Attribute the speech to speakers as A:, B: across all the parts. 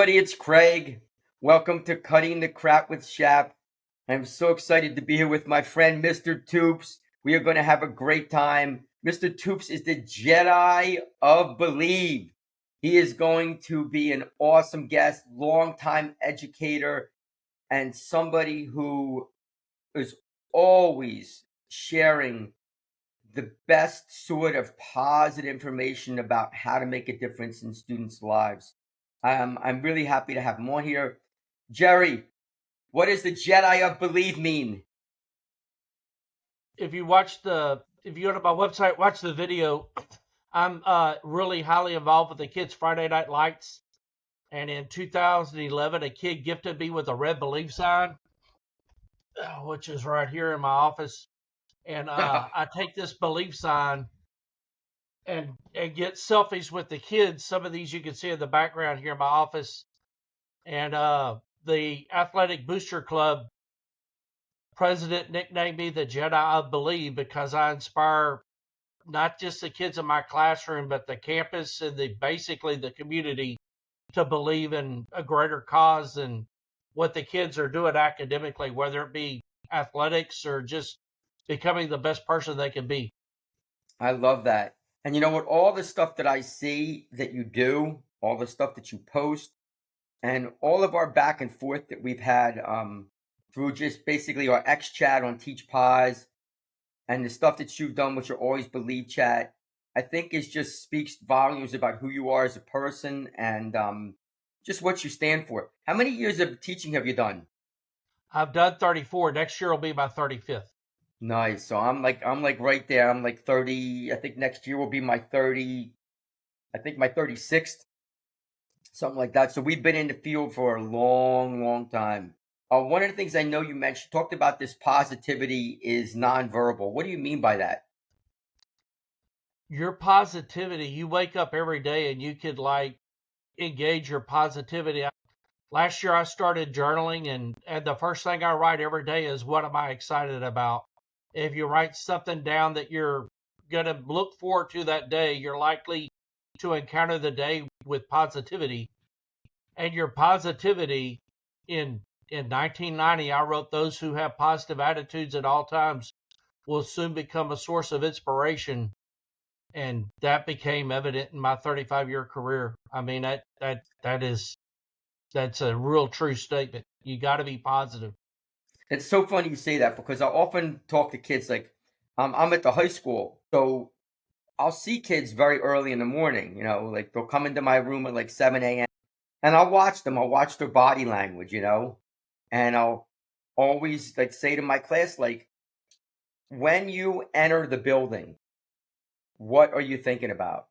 A: Buddy, it's Craig. Welcome to Cutting the Crap with Shap. I'm so excited to be here with my friend Mr. Toops. We are going to have a great time. Mr. Toops is the Jedi of Believe. He is going to be an awesome guest, longtime educator, and somebody who is always sharing the best sort of positive information about how to make a difference in students' lives. I'm really happy to have him on here. Jerry, what does the Jedi of Believe mean?
B: If you go to my website, watch the video. I'm really highly involved with the kids' Friday Night Lights. And in 2011, a kid gifted me with a red belief sign, which is right here in my office. And I take this belief sign and get selfies with the kids. Some of these you can see in the background here in my office. And the Athletic Booster Club president nicknamed me the Jedi of Believe because I inspire not just the kids in my classroom, but the campus and basically the community to believe in a greater cause than what the kids are doing academically, whether it be athletics or just becoming the best person they can be.
A: I love that. And you know what? All the stuff that I see that you do, all the stuff that you post, and all of our back and forth that we've had through just basically our X chat on Teach Pies and the stuff that you've done with your Always Believe chat, I think is just speaks volumes about who you are as a person and just what you stand for. How many years of teaching have you done?
B: I've done 34. Next year will be my 35th.
A: Nice. So I'm like right there. I'm like 30. I think next year will be my 30. I think my 36th, something like that. So we've been in the field for a long, long time. One of the things I know you mentioned, talked about this positivity is nonverbal. What do you mean by that?
B: Your positivity, you wake up every day and you could engage your positivity. Last year I started journaling and the first thing I write every day is what am I excited about? If you write something down that you're going to look forward to that day, you're likely to encounter the day with positivity. And your positivity in 1990, I wrote those who have positive attitudes at all times will soon become a source of inspiration. And that became evident in my 35-year career. I mean, that's a real true statement. You got to be positive.
A: It's so funny you say that because I often talk to kids like I'm at the high school, so I'll see kids very early in the morning. Like they'll come into my room at like 7 a.m. and I'll watch them. I'll watch their body language, and I'll always like say to my class, like, when you enter the building, what are you thinking about?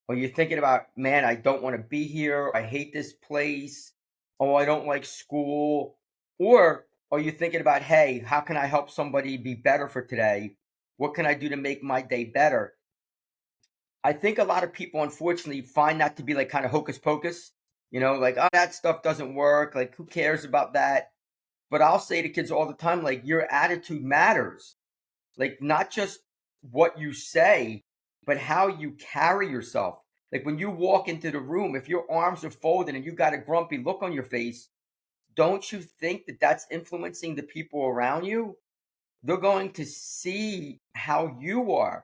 A: Are you thinking about, man, I don't want to be here. I hate this place. Oh, I don't like school. Or are you thinking about, hey, how can I help somebody be better for today? What can I do to make my day better? I think a lot of people, unfortunately, find that to be like kind of hocus pocus, like, oh, that stuff doesn't work. Like, who cares about that? But I'll say to kids all the time, like, your attitude matters. Like, not just what you say, but how you carry yourself. Like, when you walk into the room, if your arms are folded and you got a grumpy look on your face, don't you think that that's influencing the people around you? They're going to see how you are.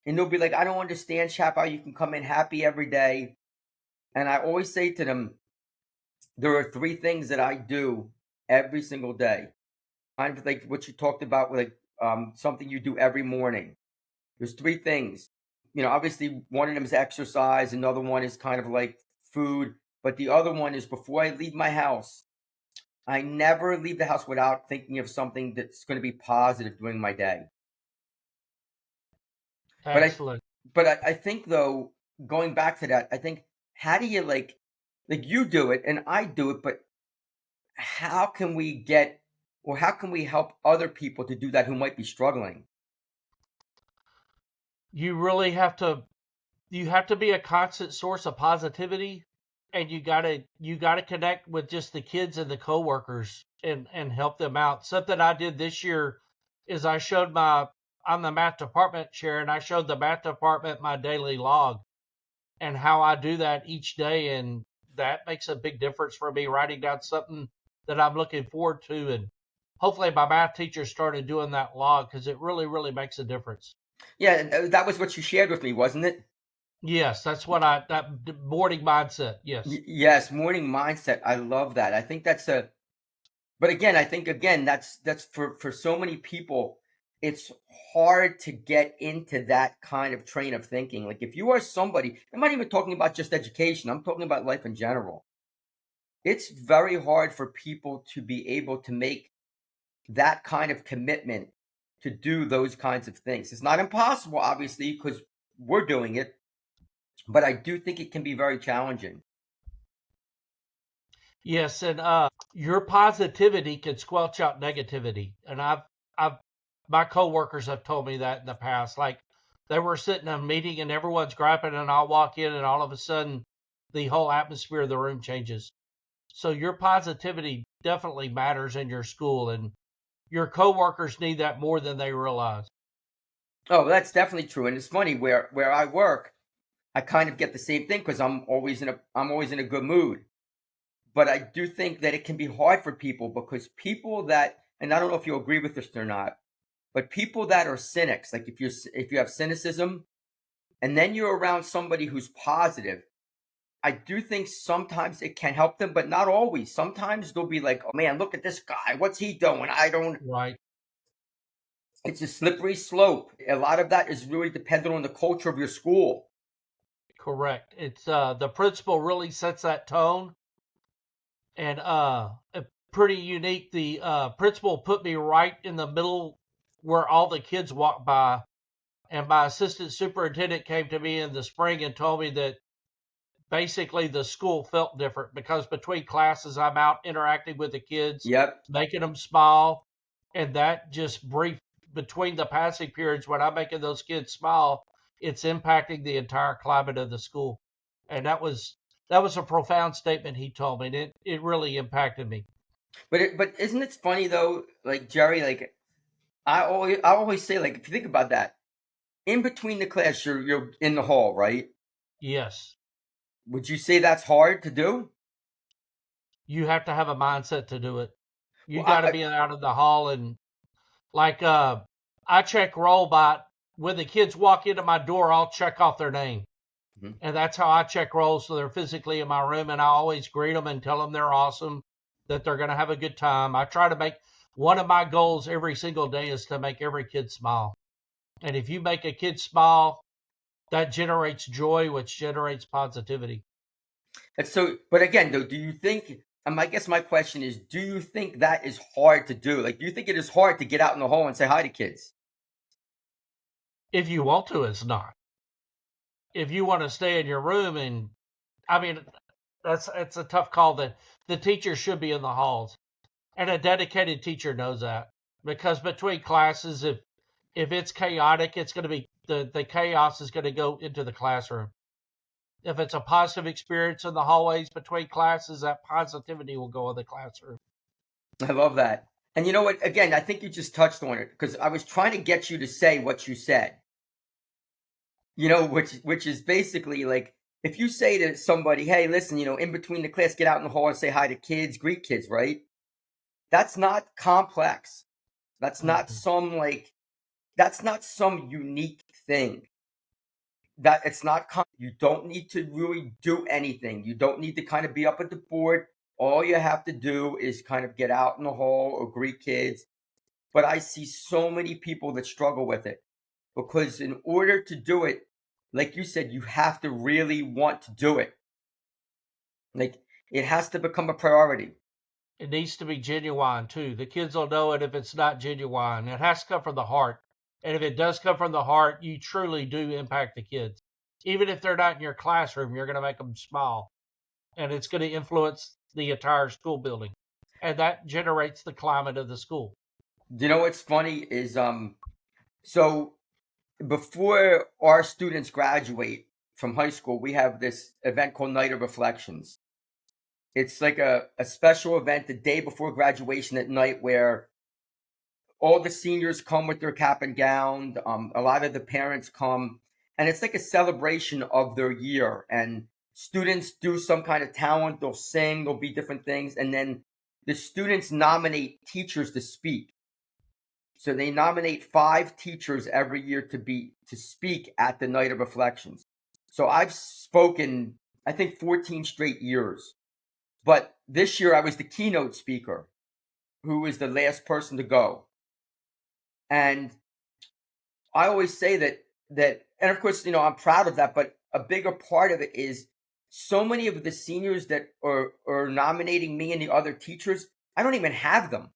A: And they'll be like, I don't understand, Chap, how you can come in happy every day. And I always say to them, there are three things that I do every single day. Kind of like what you talked about, like something you do every morning. There's three things. Obviously, one of them is exercise. Another one is kind of like food. But the other one is before I leave my house, I never leave the house without thinking of something that's going to be positive during my day. But I,
B: Excellent.
A: but I think though, going back to that, I think how do you like you do it and I do it, but how can we get or how can we help other people to do that who might be struggling?
B: You really have to be a constant source of positivity, and you gotta connect with just the kids and the coworkers and help them out. Something I did this year is I'm the math department chair, and I showed the math department my daily log and how I do that each day. And that makes a big difference for me, writing down something that I'm looking forward to. And hopefully my math teacher started doing that log, because it really, really makes a difference.
A: Yeah, that was what you shared with me, wasn't it?
B: Yes, that's what that morning mindset. Yes.
A: Yes, morning mindset. I love that. I think that's a but again, I think again that's for so many people it's hard to get into that kind of train of thinking. Like if you are somebody, I'm not even talking about just education. I'm talking about life in general. It's very hard for people to be able to make that kind of commitment to do those kinds of things. It's not impossible, obviously, because we're doing it, but I do think it can be very challenging.
B: Yes, and your positivity can squelch out negativity. And I've, my coworkers have told me that in the past. Like they were sitting in a meeting and everyone's griping, and I'll walk in, and all of a sudden, the whole atmosphere of the room changes. So your positivity definitely matters in your school, and your coworkers need that more than they realize.
A: Oh, that's definitely true. And it's funny where I work, I kind of get the same thing because I'm always in a good mood. But I do think that it can be hard for people because people that and I don't know if you agree with this or not, but people that are cynics, like if you have cynicism and then you're around somebody who's positive, I do think sometimes it can help them, but not always. Sometimes they'll be like, "Oh man, look at this guy. What's he doing? I don't."
B: Right.
A: It's a slippery slope. A lot of that is really dependent on the culture of your school.
B: Correct. It's the principal really sets that tone, and pretty unique. The principal put me right in the middle where all the kids walk by, and my assistant superintendent came to me in the spring and told me that basically the school felt different because between classes I'm out interacting with the kids,
A: Yep.
B: making them smile, and that just brief between the passing periods when I'm making those kids smile, it's impacting the entire climate of the school. And that was a profound statement he told me, and it really impacted me.
A: But isn't it funny though, like Jerry, like I always say, like if you think about that, in between the class, you're in the hall, right?
B: Yes,
A: Would you say that's hard to do?
B: you have to have a mindset to do it. You
A: Well,
B: got to be out of the hall, and like I check roll by when the kids walk into my door, I'll check off their name.
A: Mhm.
B: And that's how I check rolls, so they're physically in my room, and I always greet them and tell them they're awesome, that they're going to have a good time. I try to make one of my goals every single day is to make every kid smile. And if you make a kid smile, that generates joy, which generates positivity.
A: And so, but again, though, do you think? I guess my question is, do you think that is hard to do? Like, do you think it is hard to get out in the hall and say hi to kids?
B: If you want to, it's not. If you want to stay in your room, and I mean, it's a tough call. That the teacher should be in the halls, and a dedicated teacher knows that, because between classes, if it's chaotic, it's going to be the chaos is going to go into the classroom. If it's a positive experience in the hallways between classes, that positivity will go in the classroom.
A: I love that. And you know what? Again, I think you just touched on it because I was trying to get you to say what you said. Which is basically like if you say to somebody, "Hey, listen, in between the class, get out in the hall and say hi to kids, greet kids," right? That's not complex. That's not
B: Mhm.
A: some like that's not some unique thing. That it's not you don't need to really do anything. You don't need to kind of be up at the board. All you have to do is kind of get out in the hall or greet kids. But I see so many people that struggle with it because in order to do it, like you said, you have to really want to do it. Like it has to become a priority.
B: It needs to be genuine too. The kids will know it if it's not genuine. It has to come from the heart. And if it does come from the heart, you truly do impact the kids. Even if they're not in your classroom, you're going to make them smile. And it's going to influence the entire school building. And that generates the climate of the school.
A: You know what's funny is so before our students graduate from high school, we have this event called Night of Reflections. It's like a special event the day before graduation at night where all the seniors come with their cap and gown. A lot of the parents come, and it's like a celebration of their year. And students do some kind of talent, they'll sing, there'll be different things, and then the students nominate teachers to speak. So they nominate 5 teachers every year to speak at the night of reflections. So I've spoken, I think, 14 straight years. But this year I was the keynote speaker, who was the last person to go. And I always say that, and of course, I'm proud of that, but a bigger part of it is so many of the seniors that are nominating me and the other teachers, I don't even have them.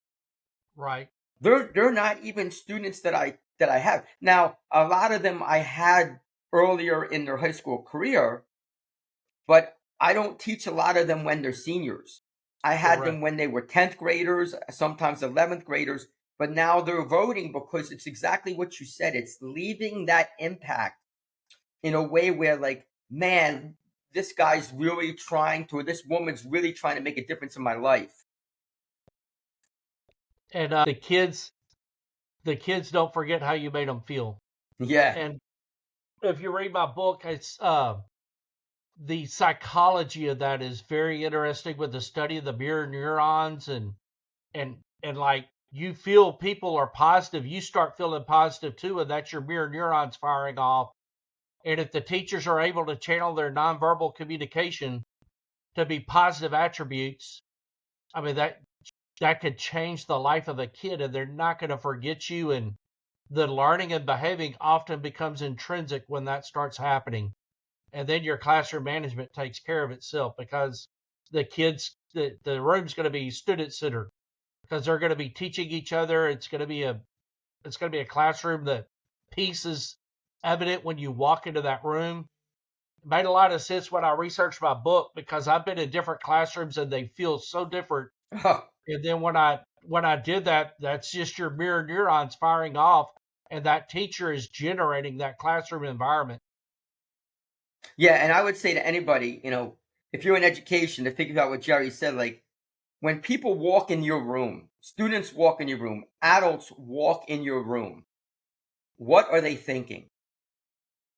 B: Right.
A: They're not even students that I have. Now, a lot of them I had earlier in their high school career, but I don't teach a lot of them when they're seniors. I had them
B: Correct.
A: when they were 10th graders, sometimes 11th graders, but now they're voting because it's exactly what you said. It's leaving that impact in a way where, like, man, this guy's really trying to, or this woman's really trying to make a difference in my life.
B: And the kids don't forget how you made them feel.
A: Yeah.
B: And if you read my book, it's the psychology of that is very interesting with the study of the mirror neurons and like you feel people are positive, you start feeling positive too, and that's your mirror neurons firing off. And if the teachers are able to channel their nonverbal communication to be positive attributes, I mean that could change the life of a kid, and they're not going to forget you. And the learning and behaving often becomes intrinsic when that starts happening. And then your classroom management takes care of itself because the room's going to be student centered because they're going to be teaching each other. It's going to be a classroom that peace is evident when you walk into that room. It made a lot of sense when I researched my book because I've been in different classrooms and they feel so different. And then when I did that, that's just your mirror neurons firing off, and that teacher is generating that classroom environment.
A: Yeah, and I would say to anybody, if you're in education, to think about what Jerry said, like when people walk in your room, students walk in your room, adults walk in your room, what are they thinking?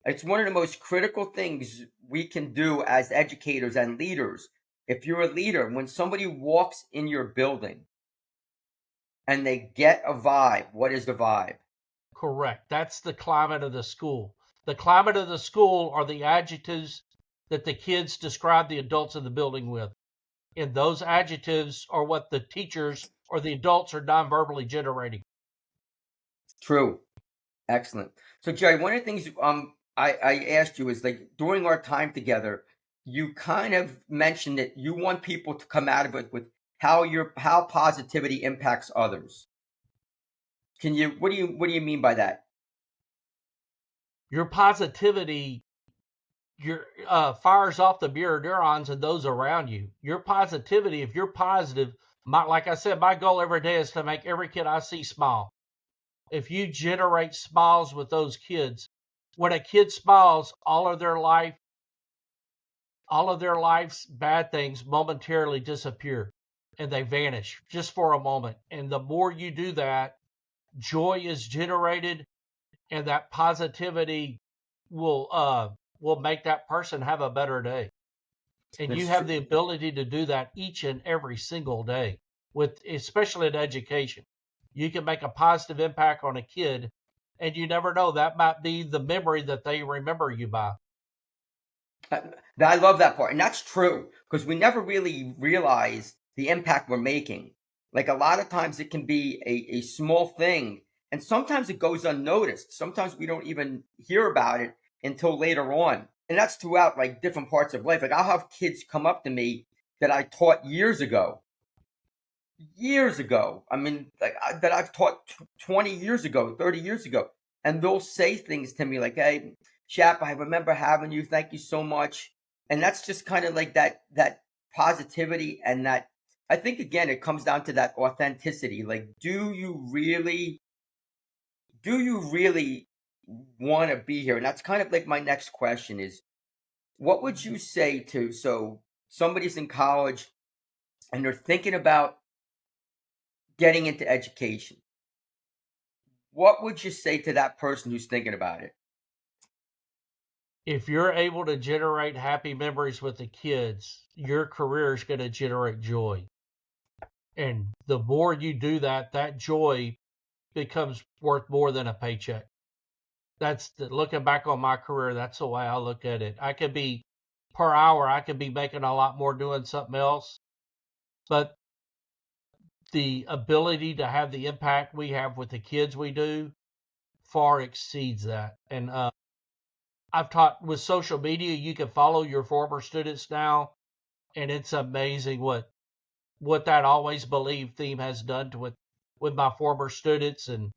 A: It's one of the most critical things we can do as educators and leaders. If you're a leader, when somebody walks in your building and they get a vibe, what is the vibe?
B: Correct. That's the climate of the school. The climate of the school are the adjectives that the kids describe the adults in the building with. And those adjectives are what the teachers or the adults are nonverbally generating.
A: True. Excellent. So Jerry, one of the things I asked you is, like, during our time together, you kind of mentioned that you want people to come out of it with how positivity impacts others. Can you what do you mean by that?
B: Your positivity your fires off the mirror neurons and those around you. Your positivity, if you're positive, like I said, my goal every day is to make every kid I see smile. If you generate smiles with those kids, when a kid smiles, all of their life's bad things momentarily disappear and they vanish just for a moment. And the more you do that, joy is generated, and that positivity will make that person have a better day. And you
A: That's
B: have
A: true.
B: the ability to do that each and every single day, with especially in education. You can make a positive impact on a kid, and you never know, that might be the memory that they remember you by.
A: I I love that part, and that's true because we never really realize the impact we're making. Like a lot of times, it can be a small thing, and sometimes it goes unnoticed. Sometimes we don't even hear about it until later on, and that's throughout like different parts of life. Like I'll have kids come up to me that I taught years ago. I mean, like that I've taught 20 years ago, 30 years ago. And they'll say things to me like, "Hey, Chap, I remember having you. Thank you so much." And that's just kind of like that positivity, and that, I think, again, it comes down to that authenticity. Like, do you really want to be here? And that's kind of like my next question is, what would you say to, so somebody's in college and they're thinking about getting into education? What would you say to that person who's thinking about it?
B: If you're able to generate happy memories with the kids, your career is going to generate joy. And the more you do that, that joy becomes worth more than a paycheck. Looking back on my career, that's the way I look at it. I could be per hour, I could be making a lot more doing something else, but the ability to have the impact we have with the kids we do far exceeds that. And I've taught with social media, you can follow your former students now, and it's amazing what that always believe theme has done to with my former students, and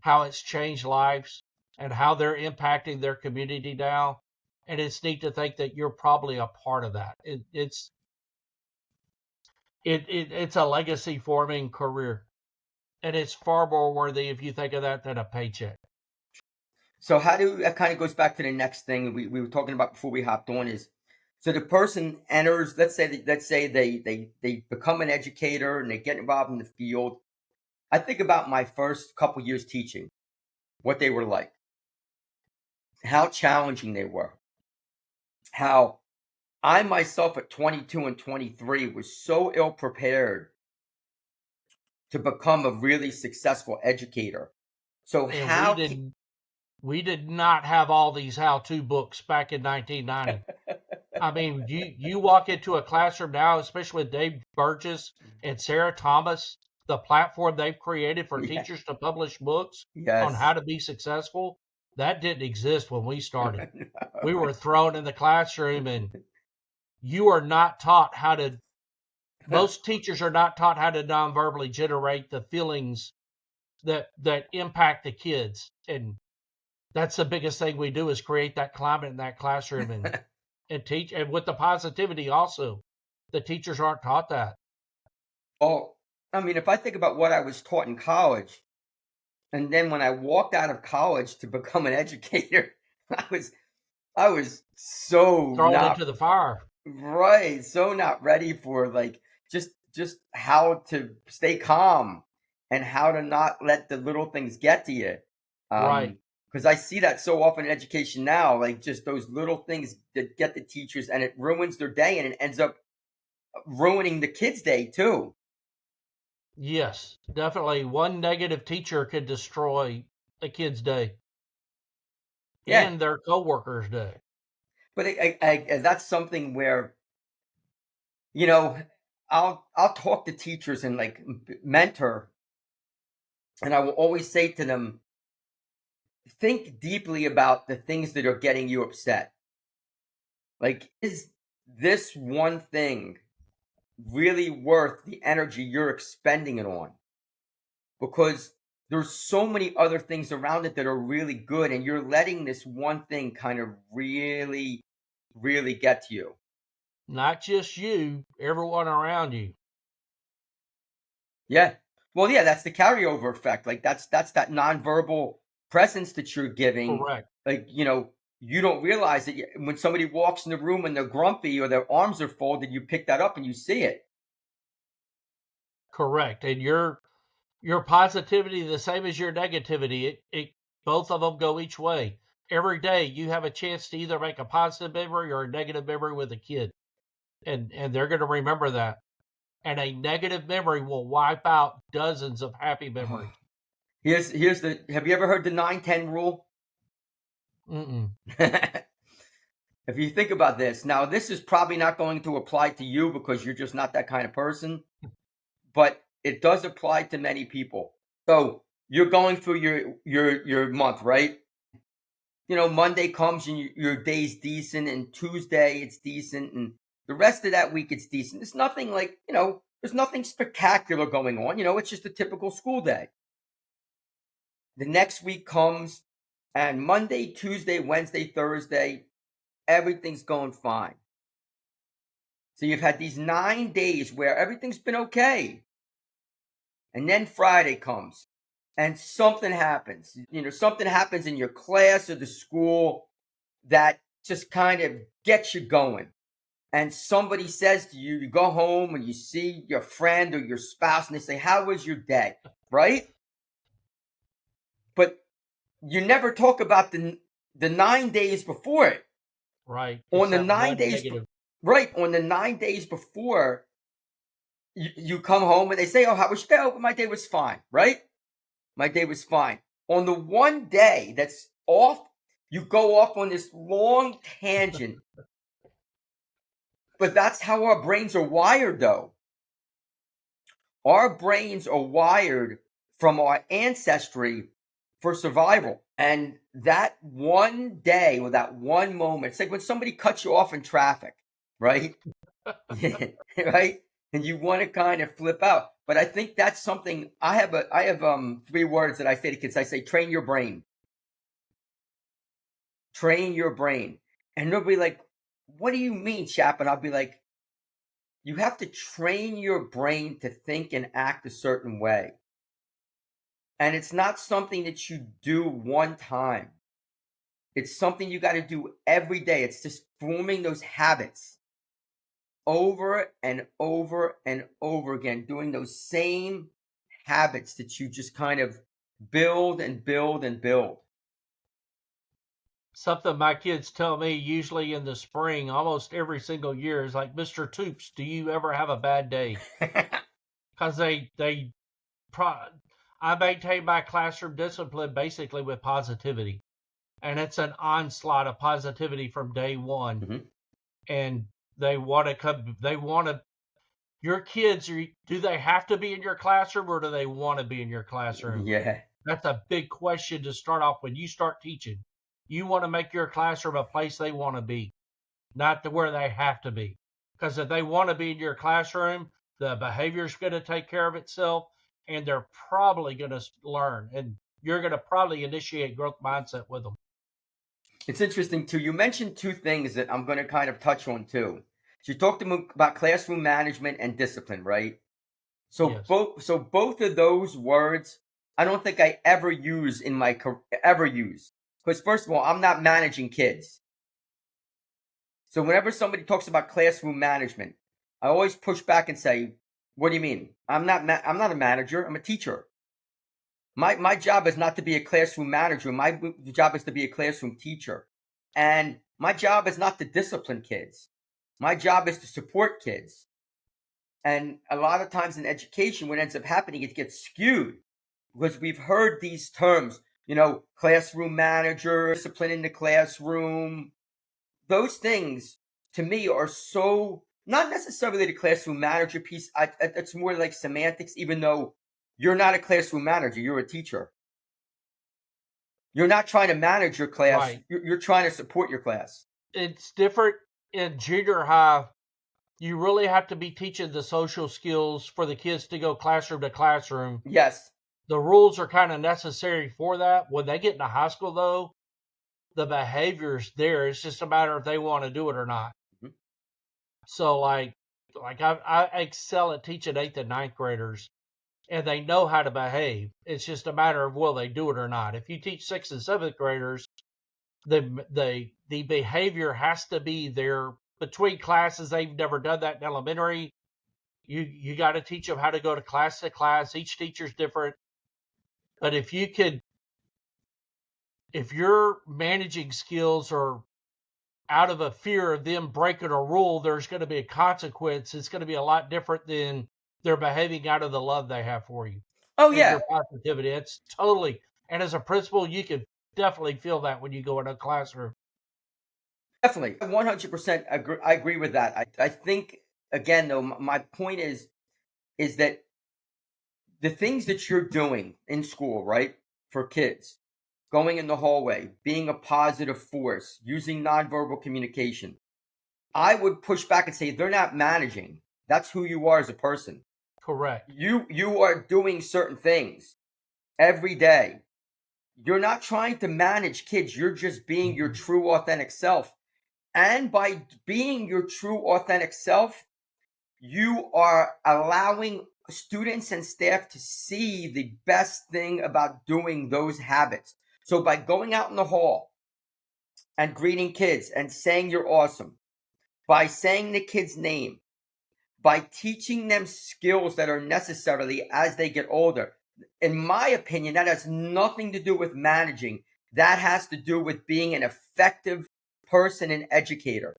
B: how it's changed lives and how they're impacting their community now. And it's neat to think that you're probably a part of that. It's a legacy forming career, and it's far more worthy if you think of that than a paycheck.
A: So that kind of goes back to the next thing we were talking about before we hopped on is, so the person enters, let's say they become an educator and they get involved in the field. I think about my first couple years teaching, what they were like, how challenging they were, how I myself at 22 and 23 was so ill prepared to become a really successful educator. So
B: And we did not have all these how-to books back in 1990. I mean, you walk into a classroom now, especially with Dave Burgess and Sarah Thomas, the platform they've created for
A: yeah,
B: teachers to publish books on how
A: yes,
B: to be successful, that didn't exist when we started. We were thrown in the classroom, and you are not taught how to, most teachers are not taught how to non-verbally generate the feelings that impact the kids. And that's the biggest thing we do, is create that climate in that classroom and teach. And with the positivity also, the teachers aren't taught that.
A: Well, I mean, if I think about what I was taught in college, and then when I walked out of college to become an educator, I was I was so
B: Thrown
A: not
B: into the fire.
A: right, so not ready for like just how to stay calm and how to not let the little things get to you.
B: Right.
A: Because I see that so often in education now, like just those little things that get the teachers and it ruins their day and it ends up ruining the kids' day too.
B: Yes, definitely. One negative teacher could destroy a kid's day
A: Yeah,
B: and their coworkers' day.
A: but that's something where you know I'll talk to teachers and like mentor, and I will always say to them, think deeply about the things that are getting you upset. Like, is this one thing really worth the energy you're expending it on? Because there's so many other things around it that are really good, and you're letting this one thing kind of really, really get to you.
B: Not just you, everyone around you.
A: Yeah. Well, yeah, that's the carryover effect. Like that's that nonverbal presence that you're giving.
B: Correct.
A: Like, you don't realize that when somebody walks in the room and they're grumpy or their arms are folded, you pick that up and you see it.
B: Correct. And your positivity the same as your negativity. It both of them go each way. Every day you have a chance to either make a positive memory or a negative memory with a kid. And they're going to remember that. And a negative memory will wipe out dozens of happy memories.
A: Here's the have you ever heard the 9-10 rule?
B: Mm-mm.
A: If you think about this, now this is probably not going to apply to you because you're just not that kind of person, but it does apply to many people. So you're going through your month, right? Monday comes and your day's decent, and Tuesday it's decent, and the rest of that week it's decent. It's nothing like, there's nothing spectacular going on. It's just a typical school day. The next week comes, and Monday, Tuesday, Wednesday, Thursday, everything's going fine. So you've had these 9 days where everything's been okay. And then Friday comes and something happens. Something happens in your class or the school that just kind of gets you going. And somebody says to you, you go home and you see your friend or your spouse and they say, how was your day? Right? But you never talk about the 9 days before it.
B: Right.
A: On
B: It's
A: the
B: that
A: nine
B: one
A: days,
B: negative.
A: right, on the 9 days before, you come home and they say, "Oh, how was your day?" "Oh, my day was fine," right? My day was fine. On the one day that's off, you go off on this long tangent. But that's how our brains are wired, though. Our brains are wired from our ancestry for survival. And that one day or that one moment, it's like when somebody cuts you off in traffic, right? Right? And you want to kind of flip out. But I think that's something I have 3 words that I say to kids. I say, train your brain. Train your brain. And they'll be like, "What do you mean, Chap?" And I'll be like, you have to train your brain to think and act a certain way. And it's not something that you do one time. It's something you got to do every day. It's just forming those habits over and over and over again, doing those same habits that you just kind of build and build and build.
B: Something my kids tell me usually in the spring, almost every single year, is like, "Mr. Toops, do you ever have a bad day?" Because pro- I maintain my classroom discipline basically with positivity, and it's an onslaught of positivity from day one.
A: Mhm.
B: And they want to come. They want to. Your kids do they have to be in your classroom, or do they want to be in your classroom?
A: Yeah,
B: That's a big question to start off when you start teaching. You want to make your classroom a place they want to be, not to where they have to be. Because if they want to be in your classroom, the behavior's going to take care of itself, and they're probably going to learn. And you're going to probably initiate growth mindset with them.
A: it's interesting too. You mentioned 2 things that I'm going to kind of touch on too. So you talked about classroom management and discipline, right?
B: Yes,
A: So both of those words, I don't think I ever use in my ever use, because first of all, I'm not managing kids. So whenever somebody talks about classroom management, I always push back and say, "What do you mean? I'm not a manager. I'm a teacher. My job is not to be a classroom manager. My job is to be a classroom teacher, and my job is not to discipline kids. My job is to support kids." And a lot of times in education, what ends up happening, it gets skewed because we've heard these terms, classroom manager, discipline in the classroom. Those things to me are so not necessarily the classroom manager piece. It's more like semantics, even though you're not a classroom manager, you're a teacher. You're not trying to manage your class,
B: right.
A: you're trying to support your class.
B: It's different in junior high. You really have to be teaching the social skills for the kids to go classroom to classroom.
A: Yes,
B: The rules are kind of necessary for that. When they get into high school, though, the behavior's there. It's just a matter if they want to do it or not.
A: mhm,
B: So, I excel at teaching 8th and 9th graders, and they know how to behave. It's just a matter of will they do it or not. If you teach 6th and 7th graders, the behavior has to be there between classes. They've never done that in elementary. You got to teach them how to go to class. Each teacher's different. But if your managing skills are out of a fear of them breaking a rule, there's going to be a consequence. It's going to be a lot different than they're behaving out of the love they have for you
A: oh
B: and your
A: yeah,
B: positivity. It's totally, and as a principal, you can definitely feel that when you go in a classroom.
A: definitely. I 100% agree. I agree with that. I think, again, though, my point is that the things that you're doing in school, right, for kids, going in the hallway, being a positive force, using nonverbal communication, I would push back and say they're not managing. That's who you are as a person.
B: Correct.
A: You are doing certain things every day. You're not trying to manage kids. You're just being your true authentic self. And by being your true authentic self, you are allowing students and staff to see the best thing about doing those habits. So by going out in the hall and greeting kids and saying you're awesome, by saying the kid's name, by teaching them skills that are necessarily as they get older. In my opinion, that has nothing to do with managing. That has to do with being an effective person and educator.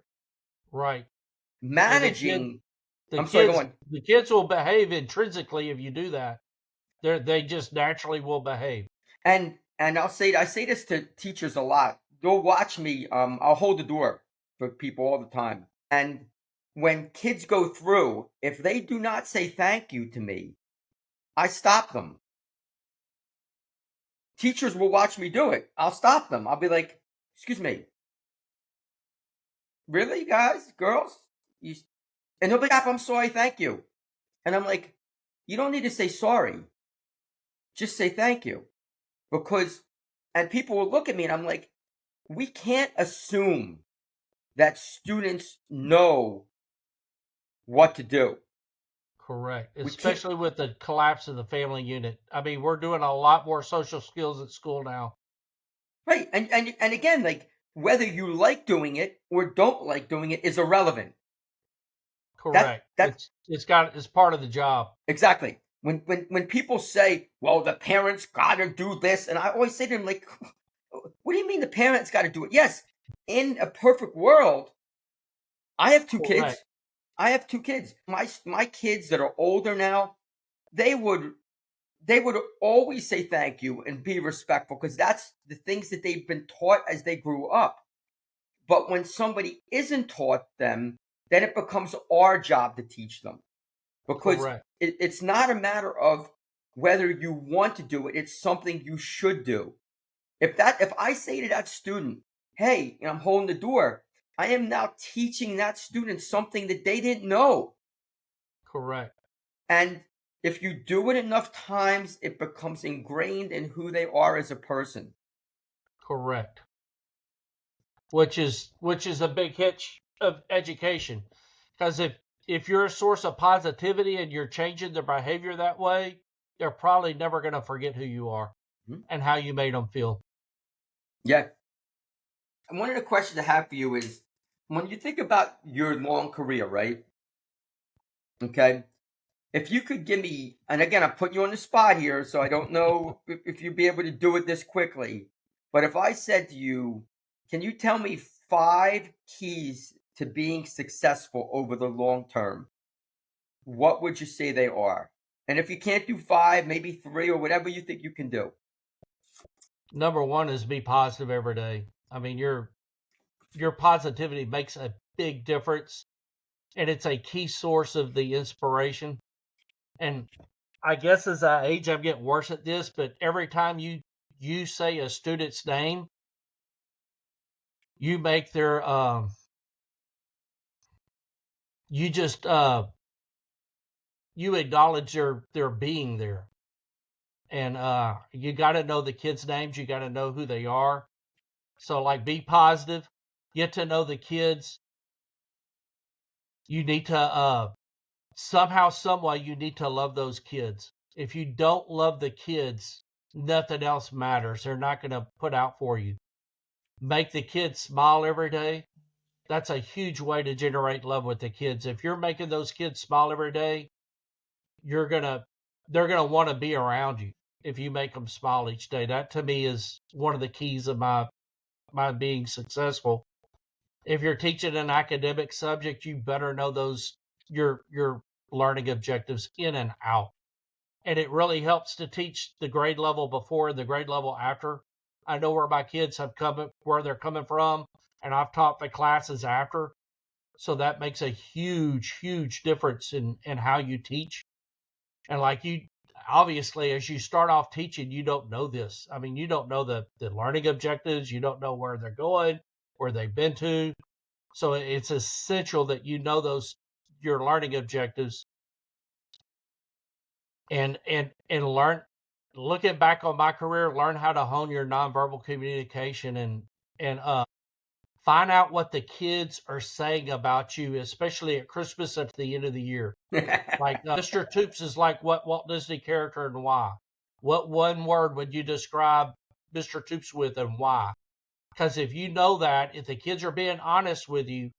B: Right.
A: Managing,
B: The
A: I'm sorry, go
B: kids
A: on.
B: the kids will behave intrinsically if you do that. They just naturally will behave.
A: And I say this to teachers a lot. They'll watch me. I'll hold the door for people all the time. And when kids go through, if they do not say thank you to me, I stop them. Teachers will watch me do it. I'll stop them. I'll be like, "Excuse me, really, guys, girls?" You, and they'll be like, "I'm sorry, thank you." And I'm like, "You don't need to say sorry. Just say thank you." Because, and people will look at me and I'm like, we can't assume that students know what to do.
B: Correct.
A: We can't,
B: Especially with the collapse of the family unit. I mean, we're doing a lot more social skills at school now.
A: right. And again, like whether you like doing it or don't like doing it is irrelevant.
B: Correct.
A: That
B: It's part of the job.
A: exactly. When people say, well, the parents gotta do this, and I always say to them, like, what do you mean the parents gotta do it? Yes, in a perfect world, I have two kids.
B: Correct.
A: I have two kids. My kids that are older now, they would always say thank you and be respectful because that's the things that they've been taught as they grew up. But when somebody isn't taught them, then it becomes our job to teach them because
B: Correct.
A: it's not a matter of whether you want to do it, it's something you should do. If I say to that student, hey, I'm holding the door, I am now teaching that student something that they didn't know.
B: Correct.
A: And if you do it enough times, it becomes ingrained in who they are as a person.
B: Correct. Which is a big hitch of education. Because if you're a source of positivity and you're changing their behavior that way, they're probably never going to forget who you are
A: Mhm.
B: and how you made them feel.
A: Yeah. And one of the questions I have for you is when you think about your long career, right? Okay. If you could give me, and again, I'm putting you on the spot here, so I don't know if you'd be able to do it this quickly. But if I said to you, can you tell me 5 keys to being successful over the long term? What would you say they are? And if you can't do 5, maybe 3 or whatever you think you can do.
B: Number one is be positive every day. I mean, your positivity makes a big difference, and it's a key source of the inspiration. And I guess as I age, I'm getting worse at this, but every time you say a student's name, you make their you just you acknowledge their being there. And you got to know the kids' names, you got to know who they are. So like be positive, get to know the kids. You need to somehow, some way, you need to love those kids. If you don't love the kids, nothing else matters. They're not going to put out for you. Make the kids smile every day. That's a huge way to generate love with the kids. If you're making those kids smile every day, you're gonna they're gonna want to be around you. If you make them smile each day, that to me is one of the keys of my being successful. If you're teaching an academic subject, you better know those your learning objectives in and out. And it really helps to teach the grade level before and the grade level after. I know where my kids have come, where they're coming from, and I've taught the classes after. So that makes a huge difference in how you teach. And like you, obviously, as you start off teaching, you don't know this. I mean, you don't know the learning objectives. You don't know where they're going, where they've been to. So it's essential that you know those your learning objectives and learn. Looking back on my career, learn how to hone your nonverbal communication and find out what the kids are saying about you, especially at Christmas at the end of the year. Like Mr. Toops is like what Walt Disney character and why? What one word would you describe Mr. Toops with and why? Because if you know that, if the kids are being honest with you,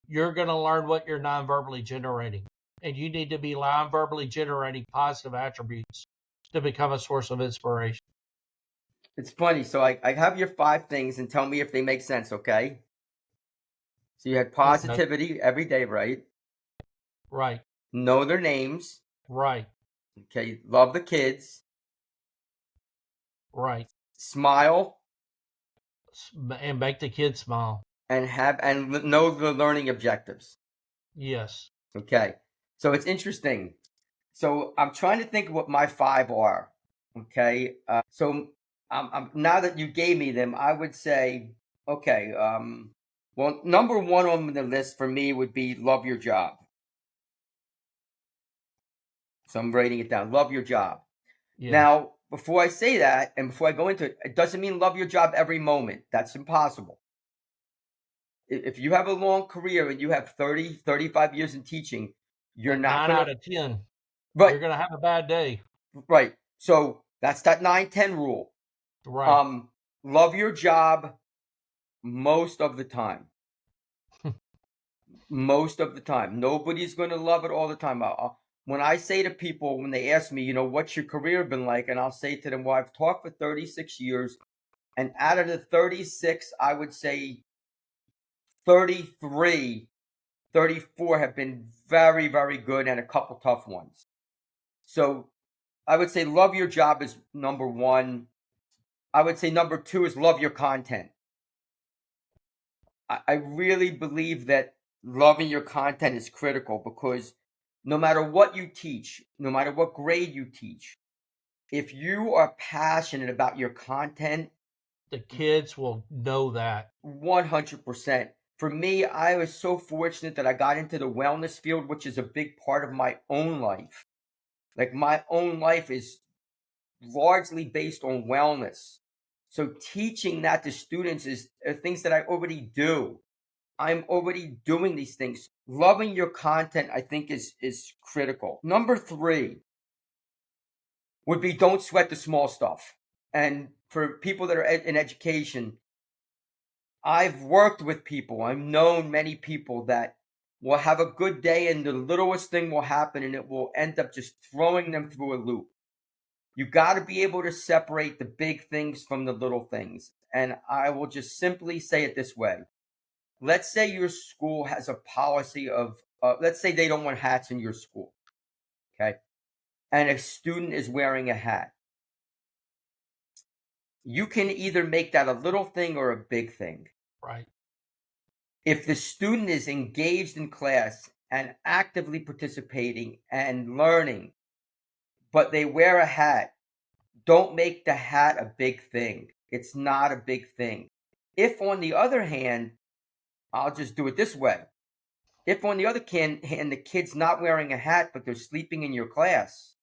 B: you're going to learn what you're non-verbally generating. And you need to be non-verbally generating positive attributes to become a source of inspiration.
A: It's funny. So I have your 5 things and tell me if they make sense, okay? So you had
B: Okay.
A: positivity every day, right?
B: Right.
A: Know their names.
B: Right.
A: Okay. Love the kids.
B: Right.
A: Smile
B: And make the kids smile.
A: and know the learning objectives.
B: Yes.
A: Okay. So it's interesting. So I'm trying to think of what my five are. Okay. So now that you gave me them, I would say, okay. Well, number one on the list for me would be love your job. So I'm writing it down. Love your job.
B: Yeah.
A: Now, before I say that, and before I go into it, it doesn't mean love your job every moment. That's impossible. If you have a long career and you have 30, 35 years in teaching, you're
B: At
A: not
B: 9
A: going to,
B: out of 10,
A: right,
B: you're gonna have a bad day.
A: right. So that's that 9-10 rule.
B: Right.
A: Um, love your job most of the time. Most of the time. Nobody's going to love it all the time. When I say to people, when they ask me, what's your career been like? And I'll say to them, well, I've taught for 36 years. And out of the 36, I would say 33, 34 have been very, very good and a couple tough ones. So I would say love your job is number one. I would say number two is love your content. I really believe that loving your content is critical because no matter what you teach, no matter what grade you teach, if you are passionate about your content,
B: The kids will know that.
A: 100%. For me, I was so fortunate that I got into the wellness field, which is a big part of my own life. Like my own life is largely based on wellness. So teaching that to students is things that I already do. I'm already doing these things. Loving your content, I think, is critical. Number three would be don't sweat the small stuff. And for people that are in education, I've worked with people. I've known many people that will have a good day and the littlest thing will happen and it will end up just throwing them through a loop. You got to be able to separate the big things from the little things. And I will just simply say it this way. Let's say your school has a policy of, let's say they don't want hats in your school. Okay. And a student is wearing a hat. You can either make that a little thing or a big thing.
B: Right.
A: If the student is engaged in class and actively participating and learning, but they wear a hat, don't make the hat a big thing. It's not a big thing. If, on the other hand, I'll just do it this way. If, on the other hand, the kid's not wearing a hat, but they're sleeping in your class,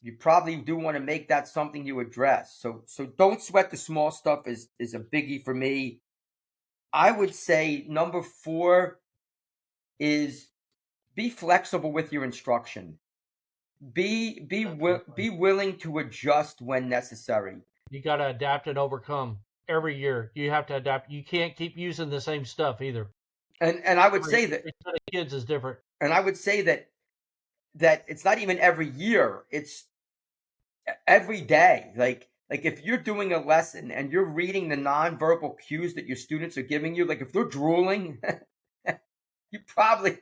A: you probably do want to make that something you address. So don't sweat the small stuff is a biggie for me. I would say number four is be flexible with your instruction. Be
B: Definitely.
A: willing to adjust when necessary.
B: You got to adapt and overcome every year. You have to adapt. You can't keep using the same stuff either.
A: And I would
B: Every
A: say that
B: every set of kids is different.
A: and I would say that it's not even every year. It's every day. Like if you're doing a lesson and you're reading the nonverbal cues that your students are giving you, like if they're drooling, you probably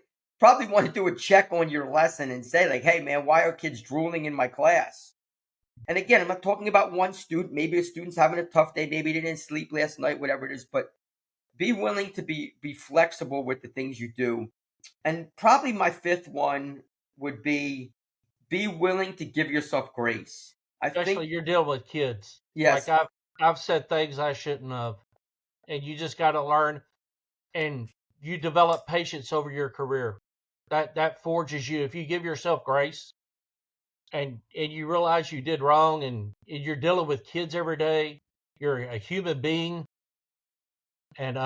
A: want to do a check on your lesson and say like, "Hey man, why are kids drooling in my class?" And again, I'm not talking about one student. Maybe a student's having a tough day. Maybe they didn't sleep last night, whatever it is. But be willing to be flexible with the things you do. And probably my fifth one would be willing to give yourself grace. I think
B: Especially you're dealing with kids. Like
A: yes,
B: I've said things I shouldn't have, and you just got to learn. And you develop patience over your career. That forges you. If you give yourself grace and you realize you did wrong, and you're dealing with kids every day, you're a human being, and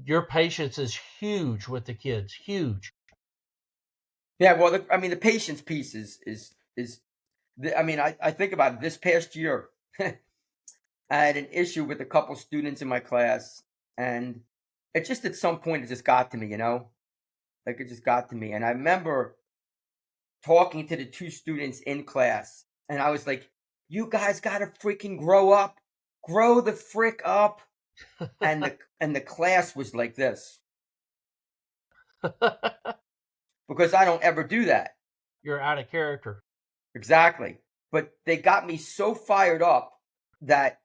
B: your patience is huge with the kids. Huge.
A: yeah. Well, I mean, the patience piece is. I mean, I think about it. This past year, I had an issue with a couple students in my class, and it just at some point it just got to me, like it just got to me. And I remember talking to the two students in class, and I was like, "You guys gotta freaking grow up, grow the frick up." and the class was like this because I don't ever do that.
B: You're out of character.
A: Exactly. But they got me so fired up that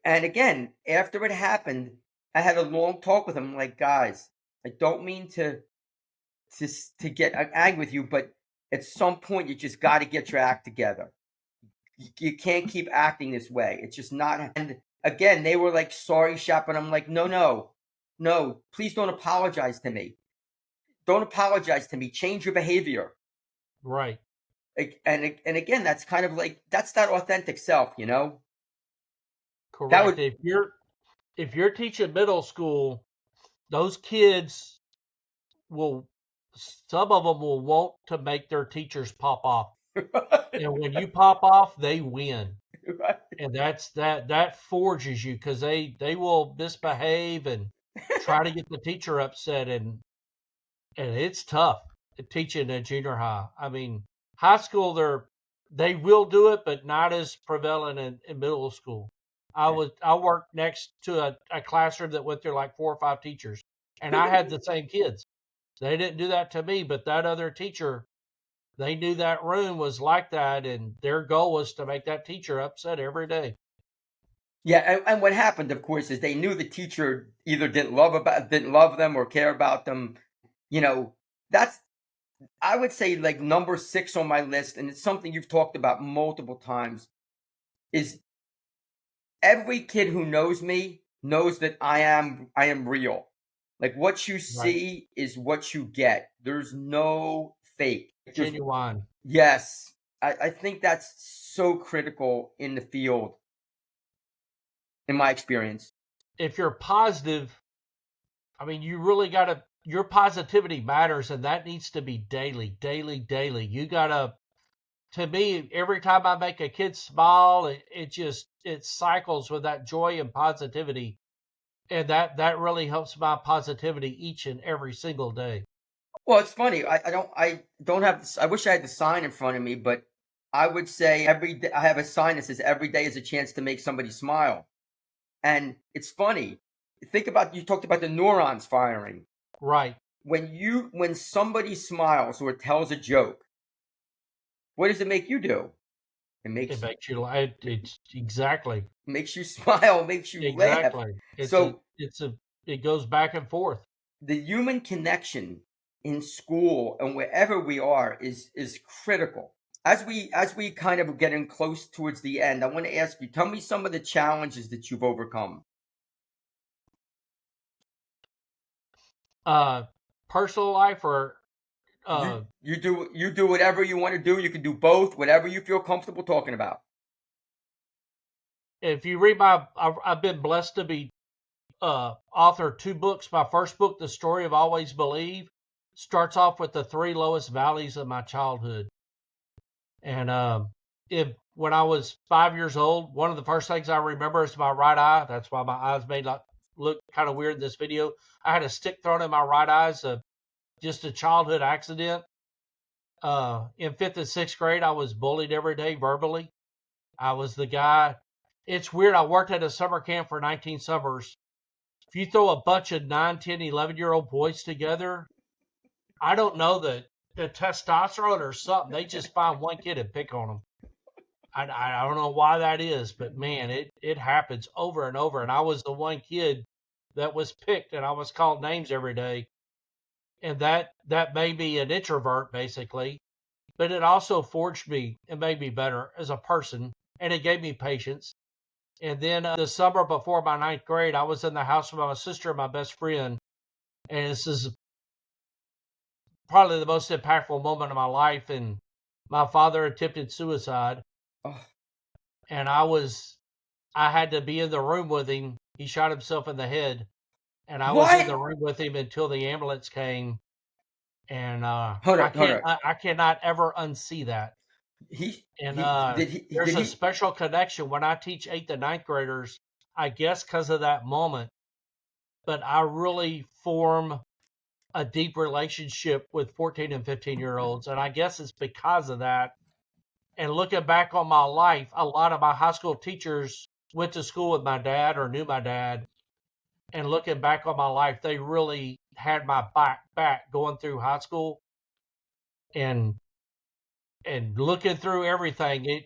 A: and again, after it happened, I had a long talk with them like, guys, I don't mean to get angry with you, but at some point you just got to get your act together. You can't keep acting this way. It's just not. And again, they were like, sorry, Shep. And I'm like, no, please don't apologize to me. Don't apologize to me. Change your behavior.
B: Right.
A: And again, that's kind of like, that's that authentic self, you know? That
B: Correct.
A: would,
B: If you're teaching middle school, those kids will, some of them will want to make their teachers pop off. And when you pop off, they win.
A: right.
B: And that forges you, because they will misbehave and try to get the teacher upset, and it's tough teaching at junior high. I mean, high school they will do it, but not as prevalent in middle school. I worked next to a classroom that went through like 4 or 5 teachers, and I had the same kids. They didn't do that to me, but that other teacher, they knew that room was like that, and their goal was to make that teacher upset every day.
A: Yeah, and what happened, of course, is they knew the teacher either didn't love them or care about them. You know, that's I would say like number 6 on my list, and it's something you've talked about multiple times, is every kid who knows me knows that I am real. Like what you
B: Right.
A: see is what you get. There's no fake.
B: Genuine.
A: Yes. I think that's so critical in the field, in my experience.
B: If you're positive, I mean, you really got to, your positivity matters, and that needs to be daily, daily, daily. You got to me, every time I make a kid smile, it cycles with that joy and positivity. And that really helps my positivity each and every single day.
A: Well, it's funny. I don't have I wish I had the sign in front of me, but I would say every day I have a sign that says every day is a chance to make somebody smile. And it's funny. Think about you talked about the neurons firing.
B: Right.
A: When somebody smiles or tells a joke, what does it make you do? It
B: It
A: makes
B: makes you like, it's exactly,
A: makes you smile, makes you laugh.
B: exactly.
A: So
B: It goes back and forth.
A: the human connection in school and wherever we are is critical. As we kind of getting close towards the end, I want to ask you, tell me some of the challenges that you've overcome.
B: Uh, Personal life or
A: You
B: uh,
A: you do whatever you want to do. You can do both, whatever you feel comfortable talking about.
B: if you read I've been blessed to be author 2 books. My first book, The Story of Always Believe, starts off with the 3 lowest valleys of my childhood. And if when I was 5 years old, one of the first things I remember is my right eye. That's why my eyes made look kind of weird in this video. I had a stick thrown in my right eye, so just a childhood accident. In 5th and 6th grade, I was bullied every day verbally. I was the guy. It's weird. I worked at a summer camp for 19 summers. If you throw a bunch of 9, 10, 11-year-old boys together, I don't know the testosterone or something. They just find one kid and pick on them. I don't know why that is, but man, it happens over and over. And I was the one kid that was picked, and I was called names every day. And that made me an introvert, basically. But it also forged me and made me better as a person, and it gave me patience. And then the summer before my 9th grade, I was in the house with my sister and my best friend. And this is probably the most impactful moment of my life. And my father attempted suicide.
A: Oh,
B: And I had to be in the room with him. He shot himself in the head. And I was in
A: what?
B: the room with him until the ambulance came. And
A: Hold on, hold on.
B: I cannot ever unsee that. And there's
A: Did
B: a
A: he?
B: special connection when I teach 8th and 9th graders, I guess because of that moment. But I really form a deep relationship with 14 and 15-year-olds. And I guess it's because of that. And looking back on my life, a lot of my high school teachers went to school with my dad or knew my dad, and looking back on my life, they really had my back going through high school and looking through everything.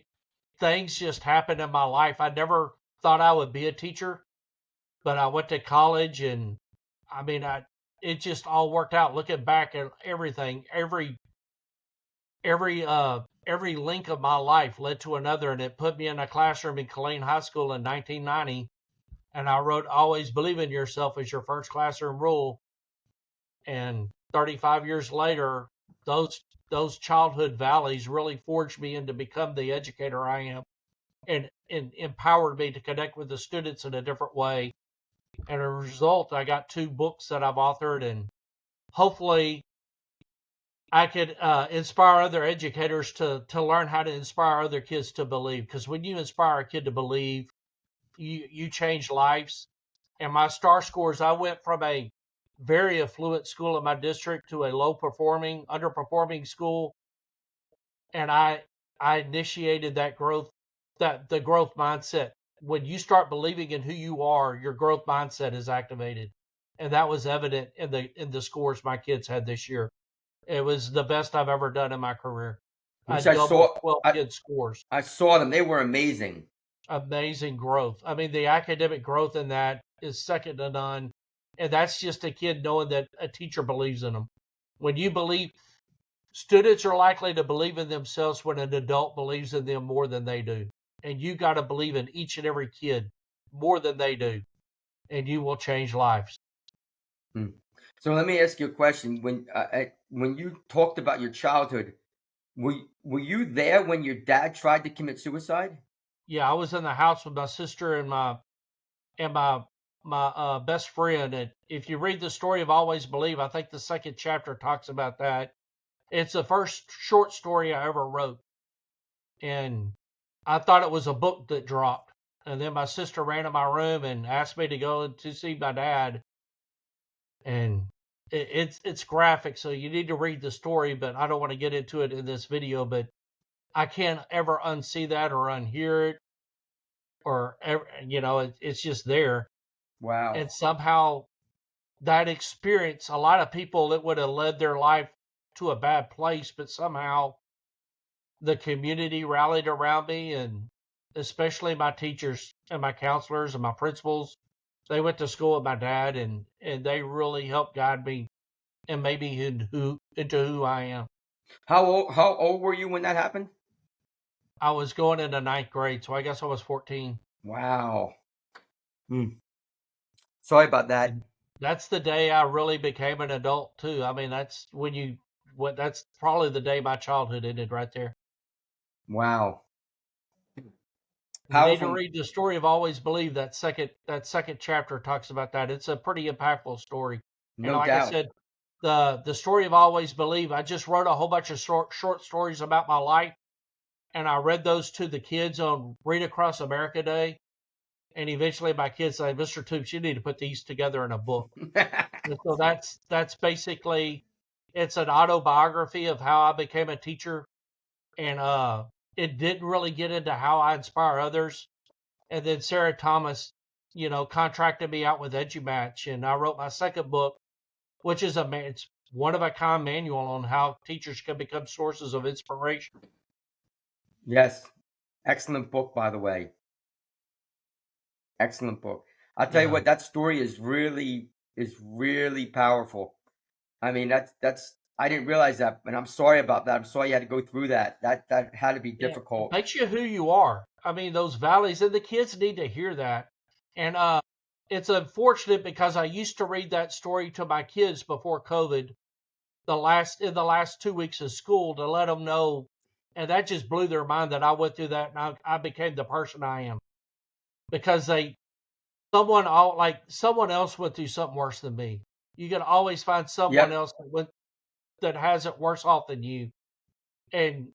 B: Things just happened in my life. I never thought I would be a teacher, but I went to college, and I mean, it just all worked out. Looking back at everything, every link of my life led to another, and it put me in a classroom in Killeen High School in 1990. And I wrote, "Always believe in yourself" as your first classroom rule. And 35 years later, those childhood valleys really forged me into become the educator I am, and empowered me to connect with the students in a different way. And as a result, I got 2 books that I've authored, and hopefully I could inspire other educators to learn how to inspire other kids to believe. Because when you inspire a kid to believe, you change lives. And my star scores, I went from a very affluent school in my district to a low performing, underperforming school, and I initiated that growth, that the growth mindset. When you start believing in who you are, your growth mindset is activated, and that was evident in the scores my kids had this year. It was the best I've ever done in my career. I
A: Which I
B: doubled
A: saw.
B: 12 kids' scores.
A: I saw them. They were amazing.
B: Amazing growth. I mean, the academic growth in that is second to none. And that's just a kid knowing that a teacher believes in them. When you believe, students are likely to believe in themselves when an adult believes in them more than they do. And you got to believe in each and every kid more than they do, and you will change lives.
A: Hmm. So let me ask you a question. When you talked about your childhood, were you there when your dad tried to commit suicide?
B: Yeah, I was in the house with my sister and my best friend. And if you read the story of Always Believe, I think the second chapter talks about that. It's the first short story I ever wrote, and I thought it was a book that dropped. And then my sister ran in my room and asked me to go to see my dad, and it's graphic, so you need to read the story. But I don't want to get into it in this video. But I can't ever unsee that or unhear it, or ever, it's just there.
A: Wow.
B: And somehow that experience, a lot of people, it would have led their life to a bad place, but somehow the community rallied around me, and especially my teachers and my counselors and my principals. They went to school with my dad, and they really helped guide me and made me into who I am.
A: How old were you when that happened?
B: I was going into ninth grade, so I guess I was 14.
A: Wow. Hmm. Sorry about that.
B: And that's the day I really became an adult too. I mean, that's probably the day my childhood ended right there.
A: Wow.
B: You need to
A: Powerful.
B: read the story of Always Believe. That second chapter talks about that. It's a pretty impactful story. And
A: No
B: like I
A: doubt.
B: said, the story of Always Believe, I just wrote a whole bunch of short stories about my life, and I read those to the kids on Read Across America Day. And eventually my kids say, "Mr. Toops, you need to put these together in a book." And so that's basically, it's an autobiography of how I became a teacher, and it didn't really get into how I inspire others. And then Sarah Thomas, contracted me out with EduMatch, and I wrote my second book, which is it's one of a kind manual on how teachers can become sources of inspiration.
A: Yes. Excellent book, by the way. Excellent book. I'll tell you
B: Yeah,
A: what, that story is really powerful. I mean, that's I didn't realize that, and I'm sorry about that. I'm sorry you had to go through that. That had to be
B: yeah, it
A: difficult.
B: makes you who you are. I mean, those valleys, and the kids need to hear that. And it's unfortunate because I used to read that story to my kids before COVID, in the last 2 weeks of school, to let them know, and that just blew their mind that I went through that, and I became the person I am because someone else went through something worse than me. You can always find someone
A: Yep.
B: else that has it worse off than you. And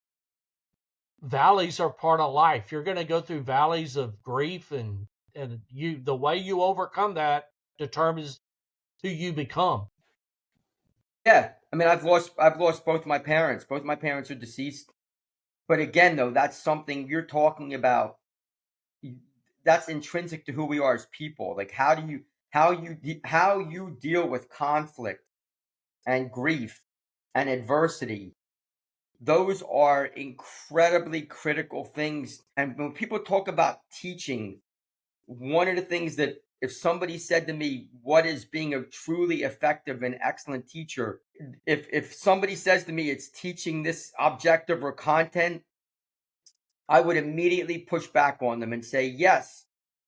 B: valleys are part of life. You're going to go through valleys of grief, and the way you overcome that determines who you become.
A: Yeah. I mean, I've lost both my parents. Both my parents are deceased. But again, though, that's something you're talking about. that's intrinsic to who we are as people. Like how you deal with conflict and grief and adversity. Those are incredibly critical things. And when people talk about teaching, one of the things that if somebody said to me, what is being a truly effective and excellent teacher? If somebody says to me it's teaching this objective or content, I would immediately push back on them and say, yes,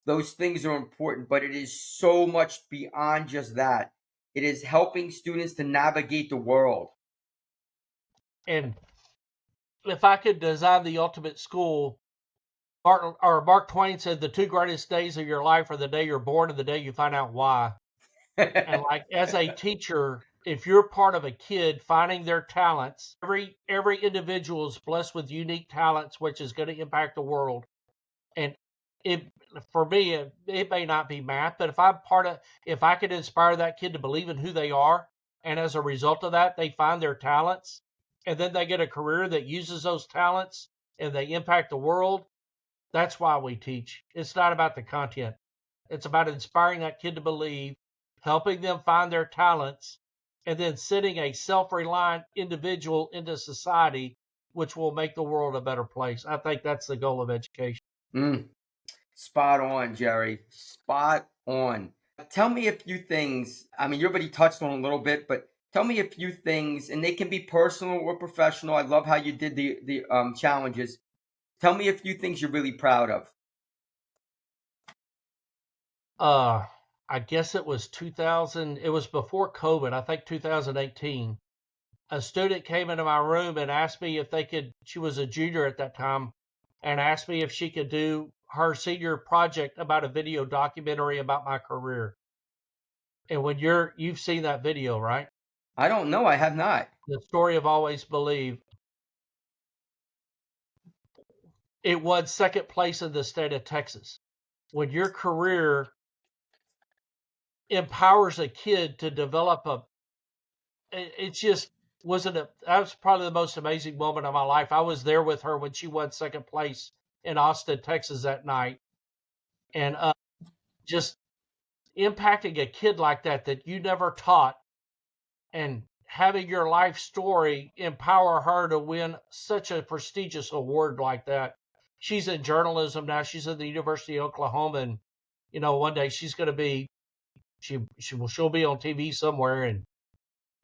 A: those things are important, but it is so much beyond just that. It is helping students to navigate the world.
B: And if I could design the ultimate school, Mark Twain said the two greatest days of your life are the day you're born and the day you find out why. And like as a teacher, if you're part of a kid finding their talents, every individual is blessed with unique talents, which is going to impact the world. And it for me, it may not be math, but if I could inspire that kid to believe in who they are, and as a result of that, they find their talents, and then they get a career that uses those talents and they impact the world. That's why we teach. It's not about the content. It's about inspiring that kid to believe, helping them find their talents, and then sending a self-reliant individual into society, which will make the world a better place. I think that's the goal of education.
A: Mm, spot on, Jerry. Spot on. Tell me a few things. I mean, you already touched on a little bit, but tell me a few things, and they can be personal or professional. I love how you did the challenges. Tell me a few things you're really proud of.
B: I guess it was 2000. It was before COVID. I think 2018. A student came into my room and asked me if they could. She was a junior at that time, and asked me if she could do her senior project about a video documentary about my career. And when you've seen that video, right?
A: I don't know. I have not.
B: The story of Always Believe. It won second place in the state of Texas. When your career empowers a kid to develop it just wasn't a, that was probably the most amazing moment of my life. I was there with her when she won second place in Austin, Texas that night. And just impacting a kid like that you never taught, and having your life story empower her to win such a prestigious award like that. She's in journalism now. She's at the University of Oklahoma, and one day she's going to be she'll be on TV somewhere,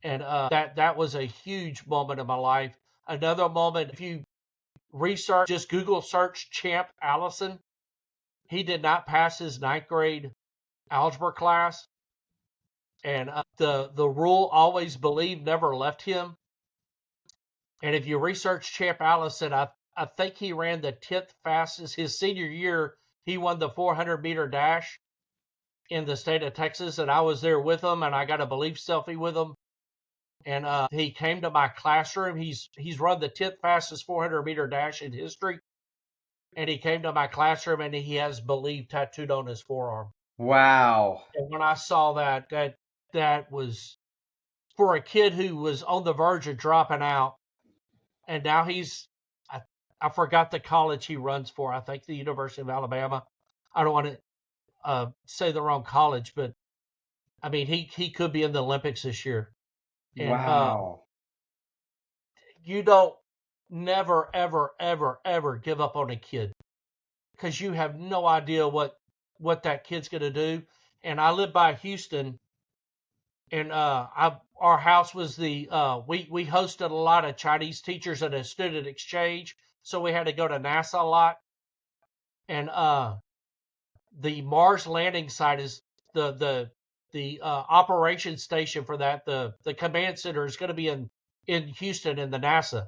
B: and that was a huge moment in my life. Another moment, if you research, just Google search Champ Allison. He did not pass his ninth grade algebra class, and the rule always believe never left him. And if you research Champ Allison, I think he ran the 10th fastest his senior year. He won the 400-meter dash in the state of Texas, and I was there with him, and I got a belief selfie with him. And he came to my classroom. He's run the 10th fastest 400-meter dash in history, and he came to my classroom, and he has believe tattooed on his forearm.
A: Wow.
B: And when I saw that was for a kid who was on the verge of dropping out, and now I forgot the college he runs for. I think the University of Alabama. I don't want to say the wrong college, but I mean he could be in the Olympics this year. And
A: Wow.
B: you don't never ever ever ever give up on a kid, because you have no idea what that kid's going to do. And I live by Houston, and our house was we hosted a lot of Chinese teachers at a student exchange, so we had to go to NASA a lot. And the Mars landing site is the operation station for that. The command center is going to be in Houston in the NASA.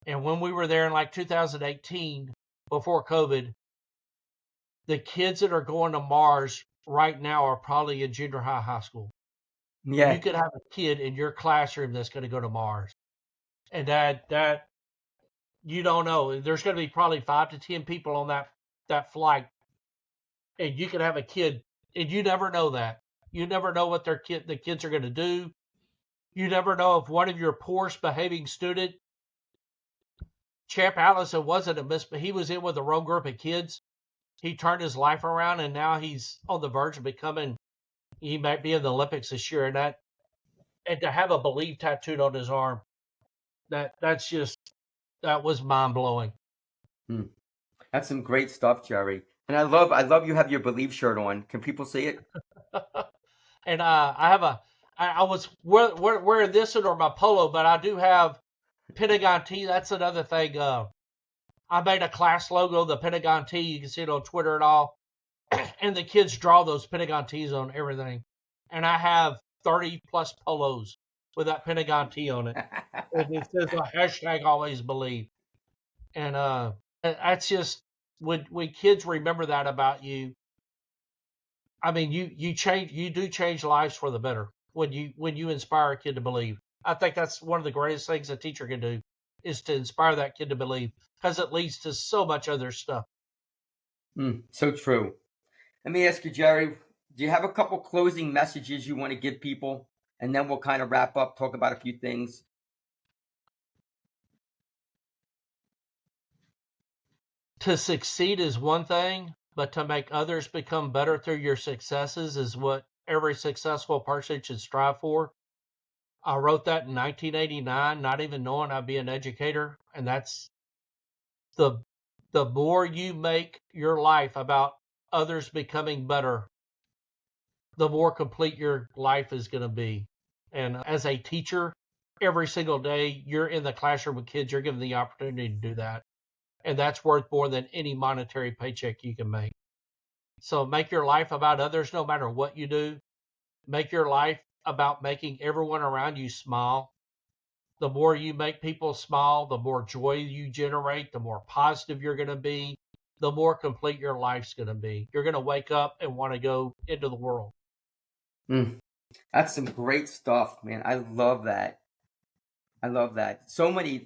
B: And when we were there in like 2018, before COVID, the kids that are going to Mars right now are probably in junior high school.
A: Yeah.
B: You could have a kid in your classroom that's going to go to Mars, and that you don't know. There's going to be probably 5 to 10 people on that flight, and you could have a kid, and you never know that. You never know what the kids are going to do. You never know if one of your poorest behaving student, Champ Allison wasn't he was in with the wrong group of kids, he turned his life around, and now he's on the verge of becoming. He might be in the Olympics this year, and to have a believe tattooed on his arm, that was mind blowing.
A: Hmm. That's some great stuff, Jerry. And I love you have your Believe shirt on. Can people see it?
B: And I was wearing this under my polo, but I do have Pentagon T. That's another thing. I made a class logo, the Pentagon T. You can see it on Twitter and all. And the kids draw those Pentagon T's on everything. And I have 30 plus polos with that Pentagon T on it. It says a hashtag always believe. And that's just when kids remember that about you. I mean, you do change lives for the better when you inspire a kid to believe. I think that's one of the greatest things a teacher can do is to inspire that kid to believe, because it leads to so much other stuff.
A: So true. Let me ask you, Jerry, do you have a couple closing messages you want to give people? And then we'll kind of wrap up, talk about a few things.
B: To succeed is one thing, but to make others become better through your successes is what every successful person should strive for. I wrote that in 1989, not even knowing I'd be an educator, and that's the the more you make your life about others becoming better, the more complete your life is going to be. And as a teacher, every single day you're in the classroom with kids, you're given the opportunity to do that. And that's worth more than any monetary paycheck you can make. So make your life about others no matter what you do. Make your life about making everyone around you smile. The more you make people smile, the more joy you generate, the more positive you're going to be, the more complete your life's going to be. You're going to wake up and want to go into the world.
A: That's some great stuff, man. I love that. I love that.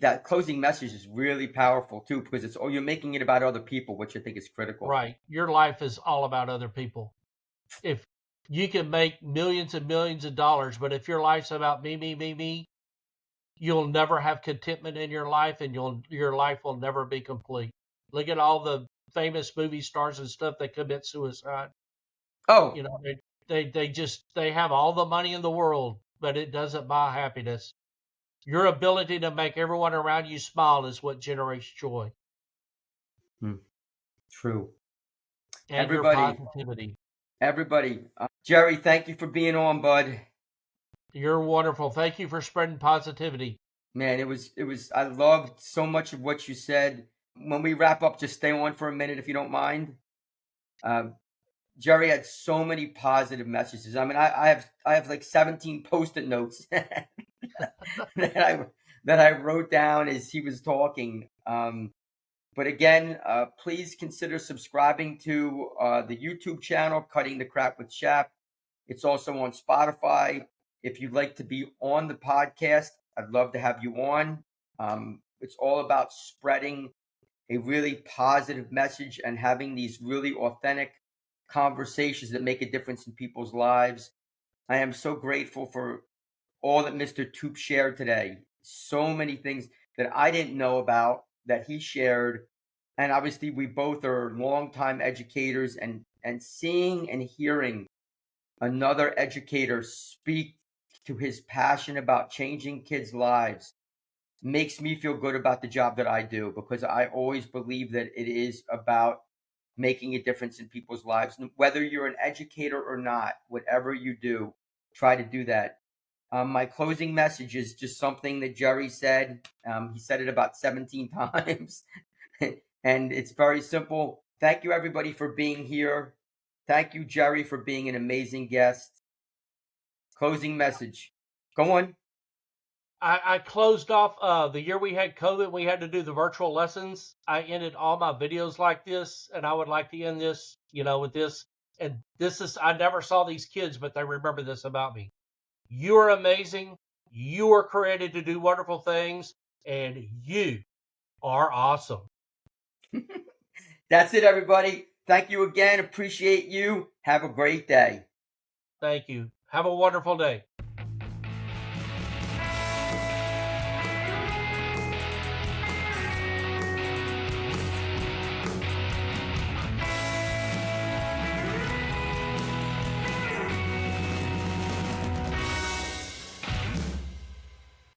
A: That closing message is really powerful too, because you're making it about other people, which I think is critical.
B: Right. Your life is all about other people. If you can make millions and millions of dollars, but if your life's about me, you'll never have contentment in your life, and your life will never be complete. Look at all the famous movie stars and stuff that commit suicide.
A: Oh,
B: You know, they have all the money in the world, but it doesn't buy happiness. Your ability to make everyone around you smile is what generates joy
A: true.
B: and your
A: Everybody,
B: positivity.
A: everybody. Jerry, thank you for being on, bud.
B: You're wonderful. Thank you for spreading positivity.
A: Man, I loved so much of what you said. When we wrap up, just stay on for a minute if you don't mind. Jerry had so many positive messages. I mean, I have like 17 post-it notes that I wrote down as he was talking. But again, please consider subscribing to the YouTube channel, Cutting the Crap with Chap. It's also on Spotify. If you'd like to be on the podcast, I'd love to have you on. It's all about spreading a really positive message and having these really authentic conversations that make a difference in people's lives. I am so grateful for all that Mr. Toop shared today. So many things that I didn't know about that he shared. And obviously, we both are longtime educators, and seeing and hearing another educator speak to his passion about changing kids' lives makes me feel good about the job that I do, because I always believe that it is about making a difference in people's lives. Whether you're an educator or not, whatever you do, try to do that. My closing message is just something that Jerry said. He said it about 17 times, and it's very simple. Thank you, everybody, for being here. Thank you, Jerry, for being an amazing guest. Closing message. Go on.
B: I closed off the year we had COVID. We had to do the virtual lessons. I ended all my videos like this, and I would like to end this, with this. And I never saw these kids, but they remember this about me. You are amazing. You are created to do wonderful things, and you are awesome.
A: That's it, everybody. Thank you again. Appreciate you. Have a great day.
B: Thank you. Have a wonderful day.